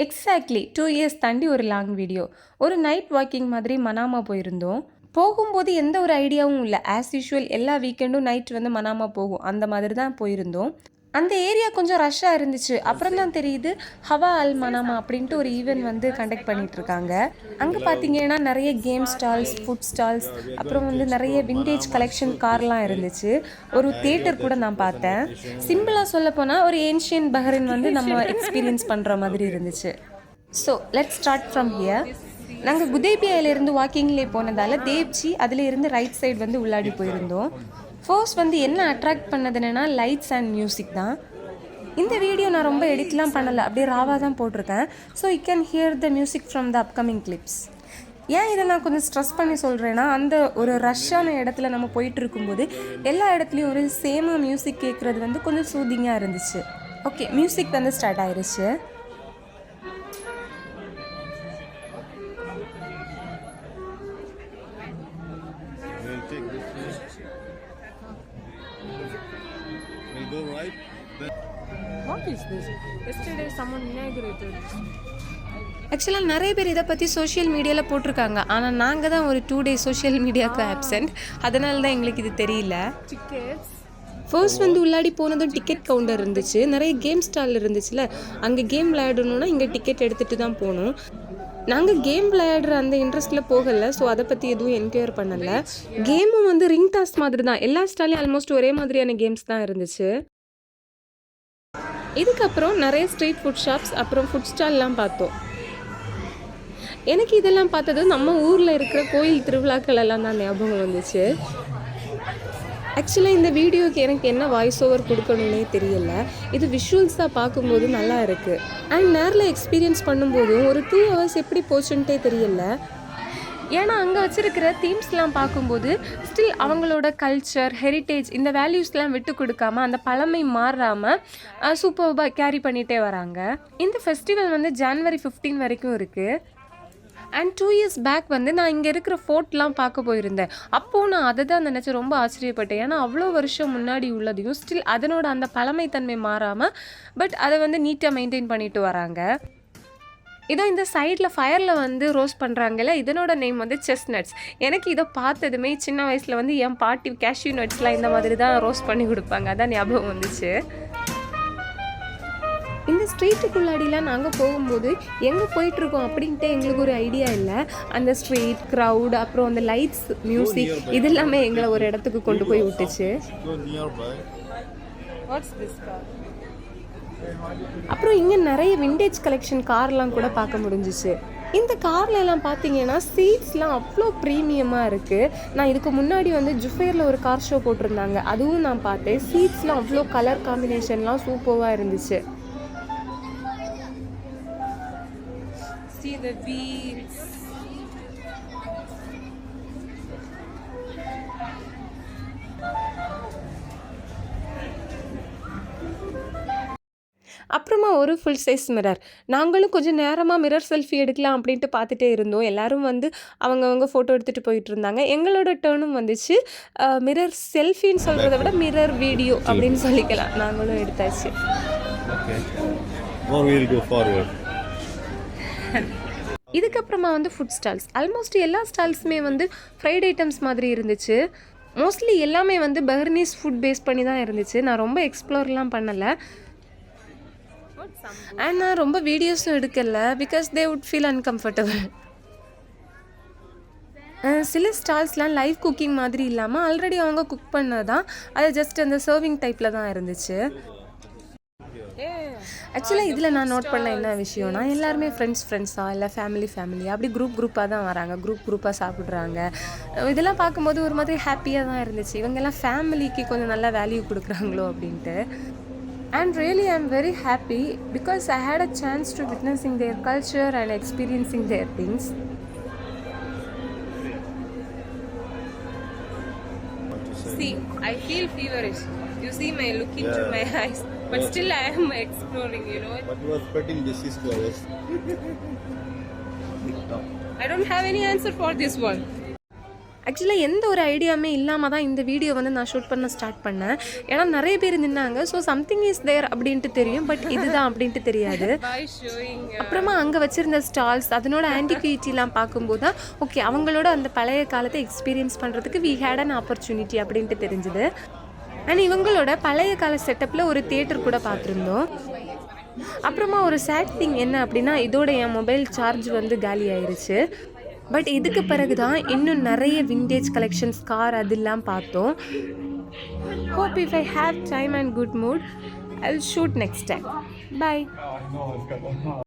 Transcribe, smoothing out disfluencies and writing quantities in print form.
Exactly 2 years தாண்டி ஒரு long video. ஒரு நைட் வாக்கிங் மாதிரி மனாமா போயிருந்தோம். போகும்போது எந்த ஒரு ஐடியாவும் இல்லை. ஆஸ் யூஷுவல் எல்லா வீக்கெண்டும் நைட் வந்து மனாமா போகும். அந்த மாதிரி தான் போயிருந்தோம். அந்த ஏரியா கொஞ்சம் ரஷ்ஷாக இருந்துச்சு. அப்புறம் தான் தெரியுது ஹவா அல் மனாமா அப்படின்ட்டு ஒரு ஈவெண்ட் வந்து கண்டக்ட் பண்ணிட்டு இருக்காங்க. அங்கே பார்த்தீங்கன்னா நிறைய கேம் ஸ்டால்ஸ், ஃபுட் ஸ்டால்ஸ், அப்புறம் வந்து நிறைய விண்டேஜ் கலெக்ஷன் கார்லாம் இருந்துச்சு. ஒரு தியேட்டர் கூட நான் பார்த்தேன். சிம்பிளாக சொல்ல போனால் ஒரு ஏன்ஷியன் பஹ்ரைன் வந்து நம்ம எக்ஸ்பீரியன்ஸ் பண்ணுற மாதிரி இருந்துச்சு. So let's start from here. நாங்கள் குதேபியாவிலேருந்து வாக்கிங்லேயே போனதால் தேவ்ஜி அதில் இருந்து ரைட் சைடு வந்து உள்ளாடி போயிருந்தோம். ஃபர்ஸ்ட் வந்து என்ன அட்ராக்ட் பண்ணதுன்னா லைட்ஸ் அண்ட் மியூசிக் தான். இந்த வீடியோ நான் ரொம்ப எடிட்லாம் பண்ணலை, அப்படியே ராவாக தான் போட்டிருக்கேன். So you can hear the music from the upcoming clips. ஏன் இதை நான் கொஞ்சம் ஸ்ட்ரெஸ் பண்ணி சொல்கிறேன்னா, அந்த ஒரு ரஷ்ஷான இடத்துல நம்ம போயிட்டு இருக்கும்போது எல்லா இடத்துலையும் ஒரு சேமாக மியூசிக் கேட்குறது வந்து கொஞ்சம் சூதிங்காக இருந்துச்சு. ஓகே, மியூசிக் வந்து ஸ்டார்ட் ஆயிடுச்சு. Go right. What is this? Yesterday someone inaugurated. ஆக்சுவலாக நிறைய பேர் இதை பற்றி சோஷியல் மீடியாவில் போட்டிருக்காங்க. ஆனால் நாங்கள் தான் ஒரு 2 days சோஷியல் மீடியாவுக்கு ஆப்சென்ட். அதனால தான் எங்களுக்கு இது தெரியல. Tickets. ஃபர்ஸ்ட் வந்து உள்ளாடி போனதும் டிக்கெட் கவுண்டர் இருந்துச்சு. நிறைய கேம் ஸ்டால் இருந்துச்சுல, அங்கே கேம் விளையாடணுன்னா இங்கே டிக்கெட் எடுத்துகிட்டு தான் போகணும். நாங்கள் கேம் விளையாடுற அந்த இன்ட்ரெஸ்ட்டில் போகலை. ஸோ அதை பற்றி எதுவும் என்கொயர் பண்ணலை. கேமும் வந்து ரிங் டாஸ் மாதிரி தான். எல்லா ஸ்டாலையும் ஆல்மோஸ்ட் ஒரே மாதிரியான கேம்ஸ் தான் இருந்துச்சு. இதுக்கப்புறம் நிறைய ஸ்ட்ரீட் ஃபுட் ஷாப்ஸ், அப்புறம் ஃபுட் ஸ்டால்லாம் பார்த்தோம். எனக்கு இதெல்லாம் பார்த்தது நம்ம ஊரில் இருக்கிற கோயில் திருவிழாக்கள் எல்லாம் தான் ஞாபகம் வந்துச்சு. ஆக்சுவலாக இந்த வீடியோக்கு எனக்கு என்ன வாய்ஸ் ஓவர் கொடுக்கணுன்னே தெரியல. இது விஷுவல்ஸாக பார்க்கும்போது நல்லா இருக்குது. அண்ட் நேரில் எக்ஸ்பீரியன்ஸ் பண்ணும்போதும் ஒரு 2 hours எப்படி போச்சுன்ட்டே தெரியல. ஏன்னா அங்கே வச்சுருக்கிற தீம்ஸ்லாம் பார்க்கும்போது ஸ்டில் அவங்களோட கல்ச்சர், ஹெரிட்டேஜ், இந்த வேல்யூஸ்லாம் விட்டு கொடுக்காம அந்த பழமை மாறாமல் சூப்பர்பாக கேரி பண்ணிகிட்டே வராங்க. இந்த ஃபெஸ்டிவல் வந்து January 15 வரைக்கும் இருக்குது. அண்ட் 2 years பேக் வந்து நான் இங்கே இருக்கிற ஃபோர்ட்லாம் பார்க்க போயிருந்தேன். அப்போது நான் அதை தான் நினச்சி ரொம்ப ஆச்சரியப்பட்டேன். ஏன்னா அவ்வளோ வருஷம் முன்னாடி உள்ளதையும் ஸ்டில் அதனோட அந்த பழமைத்தன்மை மாறாமல் பட் அதை வந்து நீட்டாக மெயின்டைன் பண்ணிட்டு வராங்க. இதோ இந்த சைடில் ஃபயரில் வந்து ரோஸ்ட் பண்ணுறாங்கல்ல, இதனோட நேம் வந்து செஸ்நட்ஸ். எனக்கு இதை பார்த்ததுமே சின்ன வயசில் வந்து என் பாட்டி கேஷ்யூ நட்ஸ்லாம் இந்த மாதிரி தான் ரோஸ்ட் பண்ணி கொடுப்பாங்க. அதான் ஞாபகம் வந்துச்சு. இந்த ஸ்ட்ரீட்டுக்குள்ளாடிலாம் நாங்கள் போகும்போது எங்கே போயிட்டுருக்கோம் அப்படின்ட்டு எங்களுக்கு ஒரு ஐடியா இல்லை. அந்த ஸ்ட்ரீட் க்ரௌட், அப்புறம் அந்த லைட்ஸ், மியூசிக், இது எல்லாமே எங்களை ஒரு இடத்துக்கு கொண்டு போய் விட்டுச்சு. அப்புறம் இங்கே நிறைய விண்டேஜ் கலெக்ஷன் கார்லாம் கூட பார்க்க முடிஞ்சிச்சு. இந்த கார்ல எல்லாம் பார்த்தீங்கன்னா சீட்ஸ்லாம் அவ்வளோ ப்ரீமியமாக இருக்குது. நான் இதுக்கு முன்னாடி வந்து ஜுஃபேரில் ஒரு கார் ஷோ போட்டிருந்தாங்க, அதுவும் நான் பார்த்தேன். சீட்ஸ்லாம் அவ்வளோ கலர் காம்பினேஷன்லாம் சூப்பராக இருந்துச்சு. See the wheels. அப்புறமா ஒரு ஃபுல் சைஸ் மிரர். நாங்களும் கொஞ்சம் நேரமாக மிரர் செல்ஃபி எடுக்கலாம் அப்படின்ட்டு பார்த்துட்டே இருந்தோம். எல்லோரும் வந்து அவங்கவுங்க ஃபோட்டோ எடுத்துகிட்டு போயிட்டு இருந்தாங்க. எங்களோட டேர்னும் வந்துச்சு. மிரர் செல்ஃபின்னு சொல்கிறத விட மிரர் வீடியோ அப்படின்னு சொல்லிக்கலாம். நாங்களும் எடுத்தாச்சு. இதுக்கப்புறமா வந்து ஃபுட் ஸ்டால்ஸ். ஆல்மோஸ்ட் எல்லா ஸ்டால்ஸுமே வந்து ஃப்ரைட் ஐட்டம்ஸ் மாதிரி இருந்துச்சு. மோஸ்ட்லி எல்லாமே வந்து பஹ்ரைனீஸ் ஃபுட் பேஸ் பண்ணி தான் இருந்துச்சு. நான் ரொம்ப எக்ஸ்ப்ளோர்லாம் பண்ணலை. அண்ட் நான் ரொம்ப வீடியோஸும் எடுக்கலை. Because they would feel uncomfortable. சில ஸ்டால்ஸ்லாம் லைவ் குக்கிங் மாதிரி இல்லாமல் ஆல்ரெடி அவங்க குக் பண்ணதான், அது ஜஸ்ட் அந்த சர்விங் டைப்பில் தான் இருந்துச்சு. ஆக்சுவலாக இதில் நான் நோட் பண்ண என்ன விஷயம்னா, எல்லாருமே ஃப்ரெண்ட்ஸாக இல்லை ஃபேமிலியாக அப்படி குரூப்பாக தான் வராங்க, குரூப்பாக சாப்பிட்றாங்க. இதெல்லாம் பார்க்கும்போது ஒரு மாதிரி ஹாப்பியாக தான் இருந்துச்சு. இவங்கெல்லாம் ஃபேமிலிக்கு கொஞ்சம் நல்லா வேல்யூ கொடுக்குறாங்களோ அப்படின்ட்டு. And really I'm very happy because I had a chance to witnessing their culture and experiencing their things. See, I feel feverish. You see my look into my eyes. But still I am exploring, you know. But you are spreading disease to others. I don't have any answer for this one. ஆக்சுவலாக எந்த ஒரு ஐடியாவுமே இல்லாமல் தான் இந்த video வந்து நான் shoot பண்ண start பண்ணேன். ஏன்னா நிறைய பேர் நின்னாங்க. ஸோ சம்திங் இஸ் தேர் அப்படின்ட்டு தெரியும், பட் இதுதான் அப்படின்ட்டு தெரியாது. அப்புறமா அங்கே வச்சுருந்த ஸ்டால்ஸ் அதனோட ஆன்டிக்விட்டிலாம் பார்க்கும்போது தான் ஓகே அவங்களோட அந்த பழைய காலத்தை எக்ஸ்பீரியன்ஸ் பண்ணுறதுக்கு வி ஹேட் அன் ஆப்பர்ச்சுனிட்டி அப்படின்ட்டு தெரிஞ்சுது. அண்ட் இவங்களோட பழைய கால செட்டப்பில் ஒரு தியேட்டர் கூட பார்த்துருந்தோம். அப்புறமா ஒரு சேட் திங் என்ன அப்படின்னா இதோட என் மொபைல் சார்ஜ் வந்து காலி ஆயிருச்சு. பட் இதுக்கு பிறகு தான் இன்னும் நிறைய விண்டேஜ் கலெக்ஷன்ஸ் கார் அதெல்லாம் பார்த்தோம். Hope if I have time and good mood I will shoot next time. By.